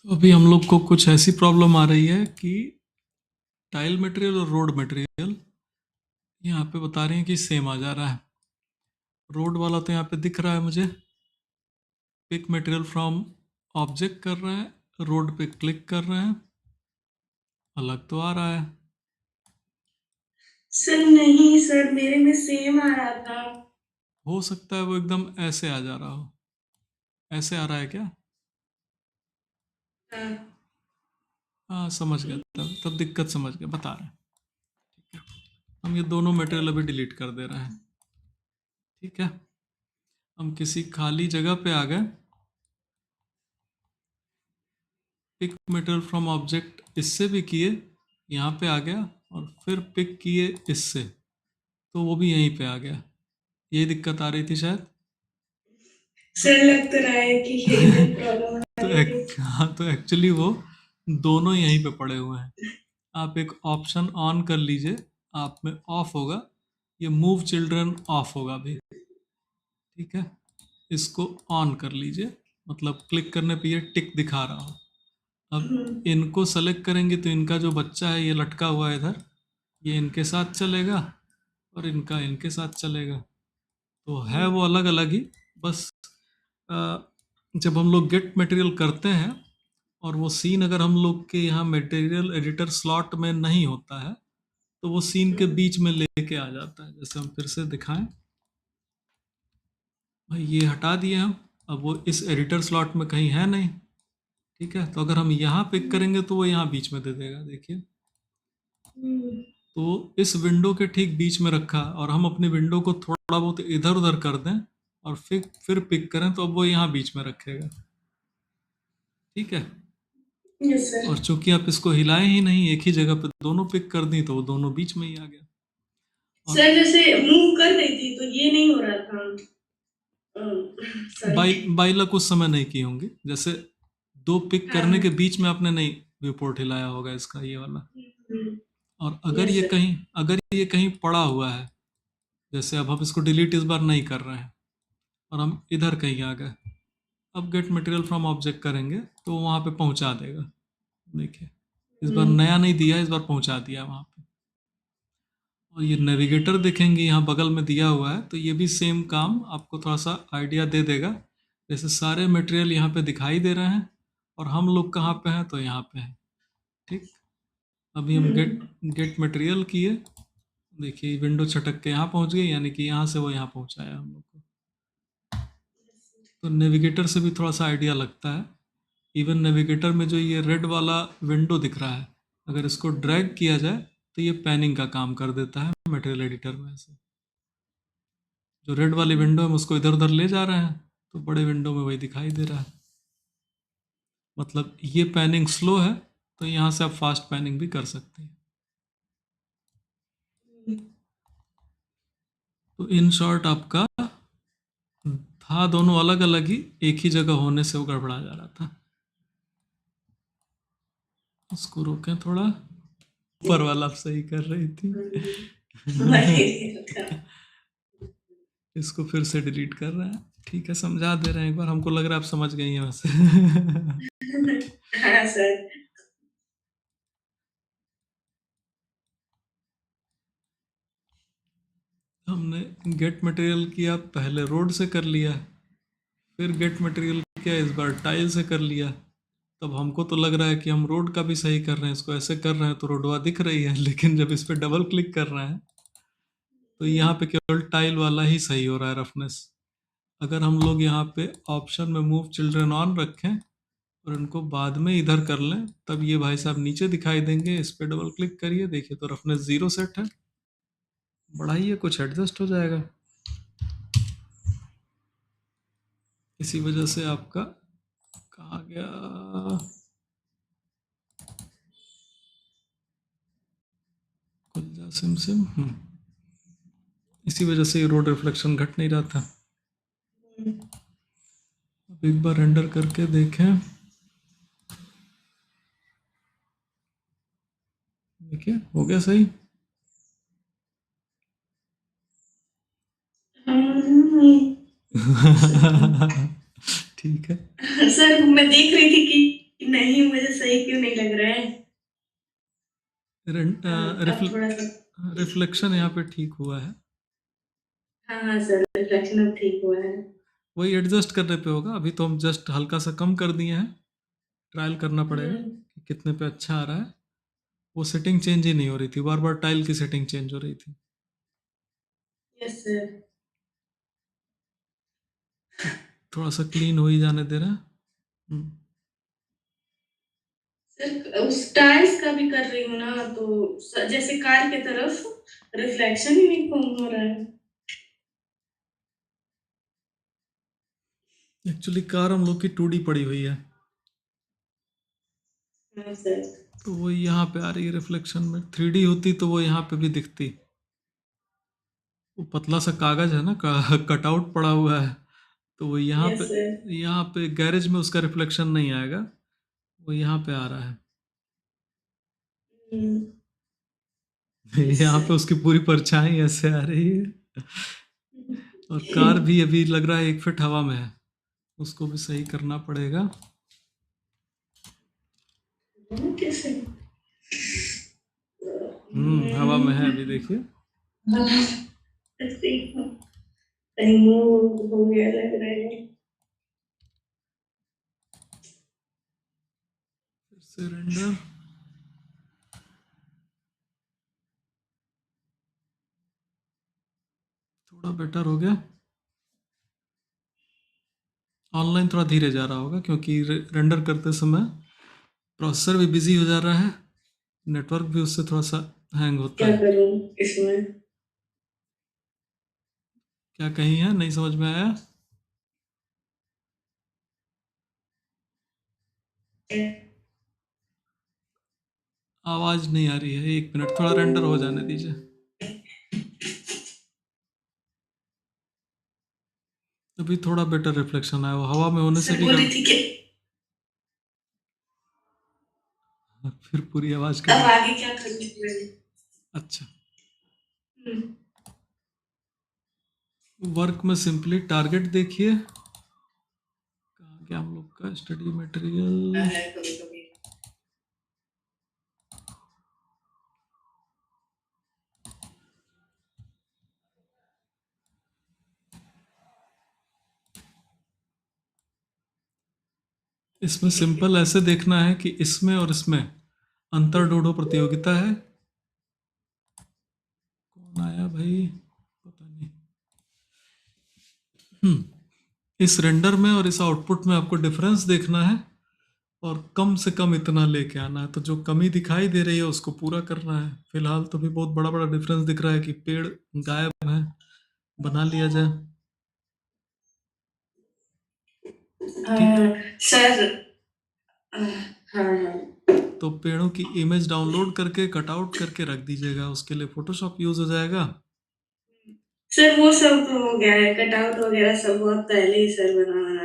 तो अभी हम लोग को कुछ ऐसी प्रॉब्लम आ रही है कि टाइल मटेरियल और रोड मटेरियल यहाँ पे बता रही हैं कि सेम आ जा रहा है। रोड वाला तो यहाँ पे दिख रहा है मुझे, पिक मटेरियल फ्रॉम ऑब्जेक्ट कर रहा है, रोड पे क्लिक कर रहे हैं, अलग तो आ रहा है। सर नहीं सर, मेरे में सेम आ रहा था। हो सकता है वो एकदम ऐसे आ जा रहा हो। ऐसे आ रहा है क्या? हाँ। हाँ समझ गया, तब दिक्कत समझ गया, बता रहे हैं। ठीक है, हम ये दोनों मटेरियल अभी डिलीट कर दे रहे हैं। ठीक है, हम किसी खाली जगह पे आ गए, पिक मटेरियल फ्रॉम ऑब्जेक्ट इससे भी किए, यहाँ पे आ गया, और फिर पिक किए इससे, तो वो भी यहीं पे आ गया। यही दिक्कत आ रही थी शायद। तो सर लग तो रहा है कि यही प्रॉब्लम आ तो रही थी। हाँ, तो एक्चुअली वो दोनों यहीं पे पड़े हुए हैं। आप एक ऑप्शन ऑन कर लीजिए, आप में ऑफ होगा, ये मूव चिल्ड्रन ऑफ होगा अभी। ठीक है, इसको ऑन कर लीजिए, मतलब क्लिक करने पे ये टिक दिखा रहा हो। अब इनको सेलेक्ट करेंगे तो इनका जो बच्चा है ये लटका हुआ है इधर, ये इनके साथ चलेगा और इनका इनके साथ चलेगा। तो है वो अलग अलग ही, बस अ, जब हम लोग गेट मटेरियल करते हैं और वो सीन अगर हम लोग के यहाँ मटेरियल एडिटर स्लॉट में नहीं होता है तो वो सीन के बीच में लेके आ जाता है। जैसे हम फिर से दिखाएं, भाई ये हटा दिए हम, अब वो इस एडिटर स्लॉट में कहीं है नहीं। ठीक है, तो अगर हम यहाँ पिक करेंगे तो वो यहाँ बीच में दे देगा, देखिए। तो इस विंडो के ठीक बीच में रखा, और हम अपनी विंडो को थोड़ा बहुत इधर उधर कर दें और फिर पिक करें तो अब वो यहाँ बीच में रखेगा। ठीक है, यस सर। और चूंकि आप इसको हिलाए ही नहीं, एक ही जगह पे दोनों पिक कर दी, तो वो दोनों बीच में ही आ गया। और सर जैसे मूव कर रही थी तो ये नहीं हो रहा था। By sorry. बाइला कुछ समय नहीं की होंगी, जैसे दो पिक करने के हाँ। बीच में आपने नहीं व्यू पोर्ट हिलाया होगा इसका, ये वाला। और यस सर। अगर ये कहीं पड़ा हुआ है, जैसे अब हम इसको डिलीट इस बार नहीं कर रहे हैं और हम इधर कहीं आ गए, अब गेट मटेरियल फ्रॉम ऑब्जेक्ट करेंगे तो वहां पे पहुंचा देगा। देखिए, इस बार नया नहीं दिया, इस बार पहुंचा दिया वहां पे। और ये नेविगेटर देखेंगे यहाँ बगल में दिया हुआ है, तो ये भी सेम काम आपको थोड़ा सा आइडिया दे देगा। जैसे सारे मटेरियल यहाँ पे दिखाई दे रहे हैं और हम लोग कहाँ पे हैं, तो यहाँ पे हैं। ठीक, अभी हम गेट गेट मटेरियल किए, देखिए विंडो छटक के यहाँ पहुँच गई, यानी कि यहाँ से वो यहाँ पहुँचाया हम लोग को। तो नेविगेटर से भी थोड़ा सा आइडिया लगता है। इवन नेविगेटर में जो ये रेड वाला विंडो दिख रहा है, अगर इसको ड्रैग किया जाए तो ये पैनिंग का काम कर देता है मटेरियल एडिटर में। ऐसे जो रेड वाली विंडो है हम उसको इधर उधर ले जा रहे हैं, तो बड़े विंडो में वही दिखाई दे रहा है। मतलब ये पैनिंग स्लो है, तो यहाँ से आप फास्ट पैनिंग भी कर सकते हैं। तो इन शॉर्ट आपका था दोनों अलग अलग ही, एक ही जगह होने से वो गड़बड़ा जा रहा था। उसको रोकें थोड़ा, ऊपर वाला आप सही कर रही थी। इसको फिर से डिलीट कर रहे हैं। ठीक है, समझा दे रहे हैं एक बार, हमको लग रहा है आप समझ गई हैं वैसे। हाँ सर। हमने गेट मटेरियल किया, पहले रोड से कर लिया, फिर गेट मटेरियल किया इस बार टाइल से कर लिया। तब हमको तो लग रहा है कि हम रोड का भी सही कर रहे हैं, इसको ऐसे कर रहे हैं तो रोडवा दिख रही है, लेकिन जब इस पर डबल क्लिक कर रहे हैं तो यहाँ पे केवल टाइल वाला ही सही हो रहा है, रफनेस। अगर हम लोग यहाँ पे ऑप्शन में मूव चिल्ड्रन ऑन रखें और इनको बाद में इधर कर लें, तब ये भाई साहब नीचे दिखाई देंगे। इस पर डबल क्लिक करिए, देखिए तो रफनेस 0 सेट है। बढ़ाइए, कुछ एडजस्ट हो जाएगा। इसी वजह से आपका कहा गया सिम सिम, इसी वजह से ये रोड रिफ्लेक्शन घट नहीं रहा था। अब एक बार रेंडर करके देखें, देखिए हो गया सही। ठीक है, सर मैं देख रही थी कि कि नहीं मुझे सही क्यों नहीं लग रहा है। अब थोड़ा सा रिफ्लेक्शन यहाँ पे ठीक हुआ है, हाँ सर, रिफ्लेक्शन अब ठीक हुआ है। वही एडजस्ट करने पे होगा। अभी तो हम जस्ट हल्का सा कम कर दिए हैं, ट्रायल करना पड़ेगा हम्म, कि कितने पे अच्छा आ रहा है। वो सेटिंग चेंज ही नहीं हो रही थी, बार बार टाइल की सेटिंग चेंज हो रही थी। Yes sir. थोड़ा सा क्लीन हो ही जाने दे रहा है। हम्म, सर उस टाइल्स का भी कर रही हूँ ना, तो जैसे कार की तरफ रिफ्लेक्शन ही नहीं कम हो रहा है। एक्चुअली कार हम लोग की 2D पड़ी हुई है, हाँ सर। तो वो यहाँ पे आ रही है रिफ्लेक्शन में। 3D होती तो वो यहाँ पे भी दिखती। वो पतला सा कागज है ना, कटआउट पड़ा हुआ है, तो वो यस सर। यहाँ पे गैरेज में उसका रिफ्लेक्शन नहीं आएगा, वो यहाँ पे आ रहा है। यस यहाँ सर। पे उसकी पूरी परछाई ऐसे आ रही है। और कार भी अभी लग रहा है 1 फीट हवा में है, उसको भी सही करना पड़ेगा। कैसे? हवा में है अभी, देखिए। कहीं मूव हो गया लग रहा है। फिर से रेंडर, थोड़ा बेटर हो गया। ऑनलाइन थोड़ा धीरे जा रहा होगा क्योंकि रेंडर करते समय प्रोसेसर भी बिजी हो जा रहा है, नेटवर्क भी उससे थोड़ा सा हैंग होता क्या है। करूं इसमें? क्या कहीं है, नहीं समझ में आया। आवाज नहीं आ रही है, 1 मिनट, थोड़ा रेंडर हो जाने दीजिए। अभी थोड़ा बेटर रिफ्लेक्शन आया, वो हवा में होने से सर भी बोल रही थी कि फिर पूरी आवाज अब करी। आगे क्या करना है। अच्छा, हम्म, वर्क में सिंपली टारगेट देखिए, कहाँ गया हम लोग का स्टडी मटेरियल। है कभी-कभी। इसमें सिंपल ऐसे देखना है कि इसमें और इसमें अंतर ढूंढो, प्रतियोगिता है। कौन आया भाई, पता नहीं। इस रेंडर में और इस आउटपुट में आपको डिफरेंस देखना है, और कम से कम इतना लेके आना है। तो जो कमी दिखाई दे रही है उसको पूरा करना है। फिलहाल तो भी बहुत बड़ा बड़ा डिफरेंस दिख रहा है कि पेड़ गायब है, बना लिया जाए। ठीक है, सर हाँ हाँ तो पेड़ों की इमेज डाउनलोड करके कटआउट करके रख दीजिएगा, उसके लिए फोटोशॉप यूज हो जाएगा। सर वो सब तो हो गया है, कटआउट वगैरह सब बहुत पहले ही सर बना